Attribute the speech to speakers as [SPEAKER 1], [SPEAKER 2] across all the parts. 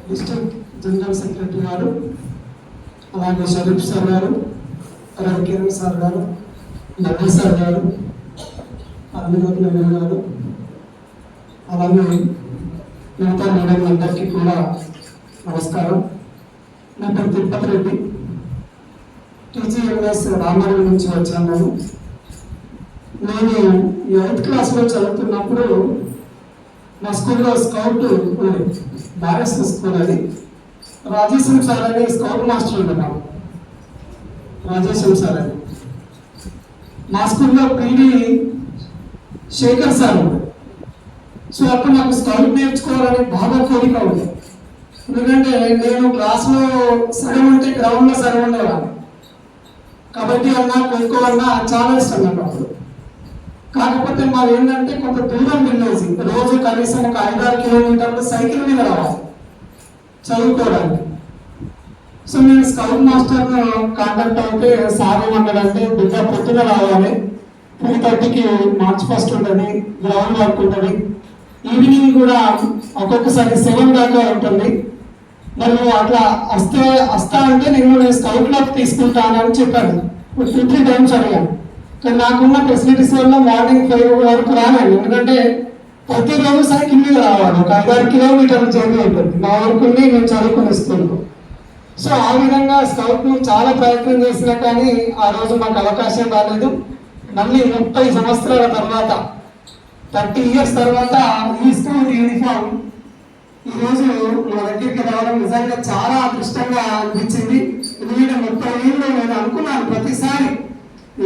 [SPEAKER 1] District general secretary గారు, అలాగే Sharif sir గారు, అలాగే కిరణ్ సార్ గారు, నవీ సార్ గారు, అమినాథ్ నవీన్ గారు, అలాగే మిగతా మేడంలందరికీ కూడా నమస్కారం. నా పేరు తిరుపతి రెడ్డి, టీజీఎంఎస్ రామారావు నుంచి వచ్చాను. నేను 8th క్లాస్లో చదువుతున్నప్పుడు మా స్కూల్లో స్కౌట్ ఉంది, బ్యారెస్ స్కూల్. అది రాజేశం సార్ అని స్కౌట్ మాస్టర్ ఉన్నాం. రాజేశం సార్ అని మా స్కూల్లో పీడి శేఖర్ సార్ ఉంది. సో అప్పుడు నాకు స్కౌట్ నేర్చుకోవాలని బాగా కోరిక ఉంది. ఎందుకంటే నేను క్లాస్లో సగం ఉంటే గ్రౌండ్లో సగం ఉండేవాడిని. కబడ్డీ అన్నా ఖోఖో అన్నా చాలా ఇష్టం నాకు అప్పుడు. కాకపోతే మాది ఏంటంటే కొంత దూరం విలేజ్, రోజు కనీసం ఒక 5-6 కిలోమీటర్లు సైకిల్ మీద రావాలి చదువుకోవడానికి. సో నేను స్కౌట్ మాస్టర్ను కాంటాక్ట్ అయితే సార్ ఏమన్నాడంటే, బిడ్డ పొద్దున రావాలి, 3:30కి మార్చ్ ఫస్ట్ ఉంటుంది, గ్రౌండ్ వర్క్ ఉంటుంది, ఈవినింగ్ కూడా ఒక్కొక్కసారి 7 దాకా ఉంటుంది, మరి నువ్వు అట్లా వస్తా అంటే నేను స్కౌట్లోకి తీసుకుంటానని చెప్పాను. 2-3 టైమ్స్ అడిగాను. కానీ నాకున్న ఫెసిలిటీస్ వల్ల మార్నింగ్ 5 వరకు రాలేదు. ఎందుకంటే ప్రతిరోజు సైకిల్ మీద రావాలి, ఒక 5-6 కిలోమీటర్ల జర్నీ ఉంటుంది మా వరకు నేను చదువుకునే స్కూల్కు. సో ఆ విధంగా స్కౌట్ను చాలా ప్రయత్నం చేసినా కానీ ఆ రోజు మాకు అవకాశం రాలేదు. మళ్ళీ 30 సంవత్సరాల తర్వాత, 30 years తర్వాత ఈ స్కూల్ యూనిఫామ్ ఈరోజు మా దగ్గరికి రావడం నిజంగా చాలా అదృష్టంగా అనిపించింది. ఎందుకంటే 30 ఏళ్ళు నేను అనుకున్నాను, ప్రతిసారి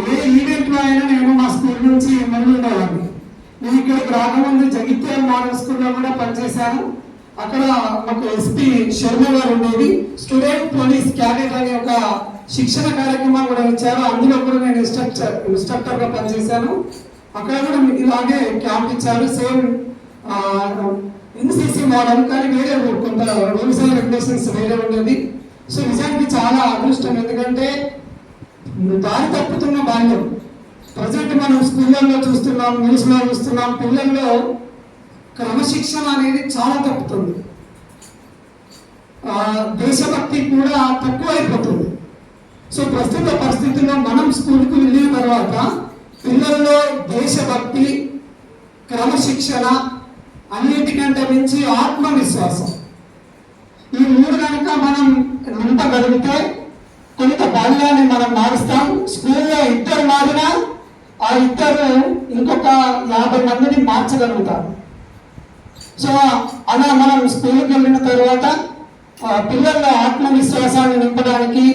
[SPEAKER 1] ఏ ఈవెంట్లో అయినా నేను మా స్కూల్ నుంచి మళ్ళీ ఉండేవాడిని. నేను ఇక్కడికి రాకముందు జగిత్యాల మోడల్ స్కూల్లో కూడా పనిచేశాను. అక్కడ మాకు ఎస్పీ శర్మ గారు ఉండేది. స్టూడెంట్ పోలీస్ క్యాడెట్ అనే ఒక శిక్షణ కార్యక్రమం కూడా ఇచ్చారు. అందులో కూడా నేను ఇన్స్ట్రక్టర్గా పనిచేశాను. అక్కడ కూడా ఇలాగే క్యాంప్ ఇచ్చారు, సేమ్ ఎన్సీసీ మోడల్, కానీ వేరే కొంత రూల్స్ అండ్ రెగ్యులేషన్స్ వేరే ఉండేది. సో నిజానికి చాలా అదృష్టం. ఎందుకంటే దారి తప్పుతున్న బాల్యం ప్రజెంట్ మనం స్కూళ్ళల్లో చూస్తున్నాం, న్యూస్లో చూస్తున్నాం, పిల్లల్లో క్రమశిక్షణ అనేది చాలా తప్పుతుంది. దేశభక్తి కూడా తక్కువైపోతుంది. సో ప్రస్తుత పరిస్థితుల్లో మనం స్కూల్కి వెళ్ళిన తర్వాత పిల్లల్లో దేశభక్తి, క్రమశిక్షణ, అన్నిటికంటే మించి ఆత్మవిశ్వాసం, ఈ 3 కనుక మనం నింపగలిగితే కొంత బాల్యాన్ని మనం మారుస్తాం. స్కూల్లో 2 మారినా ఆ 2 ఇంకొక 50 మందిని మార్చగలుగుతారు. సో అలా మనం స్కూల్కి వెళ్ళిన తర్వాత పిల్లల్లో ఆత్మవిశ్వాసాన్ని నింపడానికి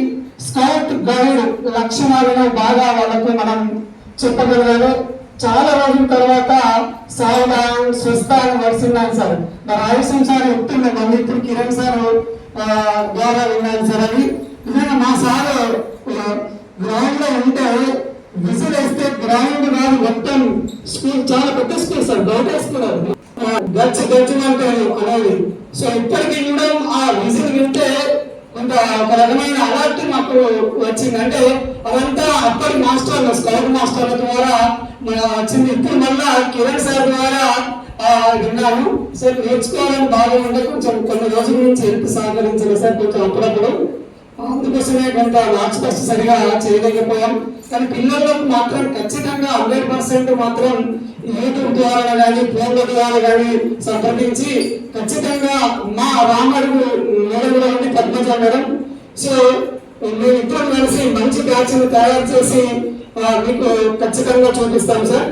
[SPEAKER 1] స్కౌట్ గైడ్ లక్షణాలను బాగా వాళ్ళకు మనం చెప్పగలిగారు. చాలా రోజుల తర్వాత సావధాన్ స్వస్థాన్ వరుసన్నాను సార్, మరి ఆయుషం సార్ చెప్తుండే, మళ్ళీ ఇప్పుడు కిరణ్ సార్ ద్వారా విన్నాను సార్. అది నిజంగా మా సార్ గ్రౌండ్ లో ఉంటే విజిల్ వేస్తే గ్రౌండ్ కాదు మొత్తం స్కూల్, చాలా పెద్ద స్కూల్ సార్, గౌటే స్కూల్ అది, గచ్చి అంటే అనేది. సో ఇప్పటికీ కూడా ఆ విజిల్ వింటే కొంత ఒక రకమైన అలర్ట్ మాకు వచ్చింది. అంటే అదంతా అప్పటి మాస్టర్లు, స్కౌట్ మాస్టర్ల ద్వారా వచ్చింది. ఇప్పుడు మళ్ళా కిరణ్ సార్ ద్వారా విన్నాను. సార్ నేర్చుకోవాలని బాగా ఉంటే కొంచెం కొన్ని రోజుల నుంచి హెల్ప్ సహకరించాలి సార్ కొంచెం అప్పుడప్పుడు. అందుకోసమే కొంత మార్క్స్ ఫస్ట్ సరిగా చేయలేకపోయాం. కానీ పిల్లలకు మాత్రం ఖచ్చితంగా 100% మాత్రం యూట్యూబ్ ద్వారా కానీ ఫోన్ల ద్వారా కానీ సంప్రదించి ఖచ్చితంగా మా రామడుగు మేడం కూడా ఉంది, పద్మజ మేడం. సో మేము ఇద్దరం కలిసి మంచి బ్యాచ్ని తయారు చేసి మీకు ఖచ్చితంగా చూపిస్తాం సార్.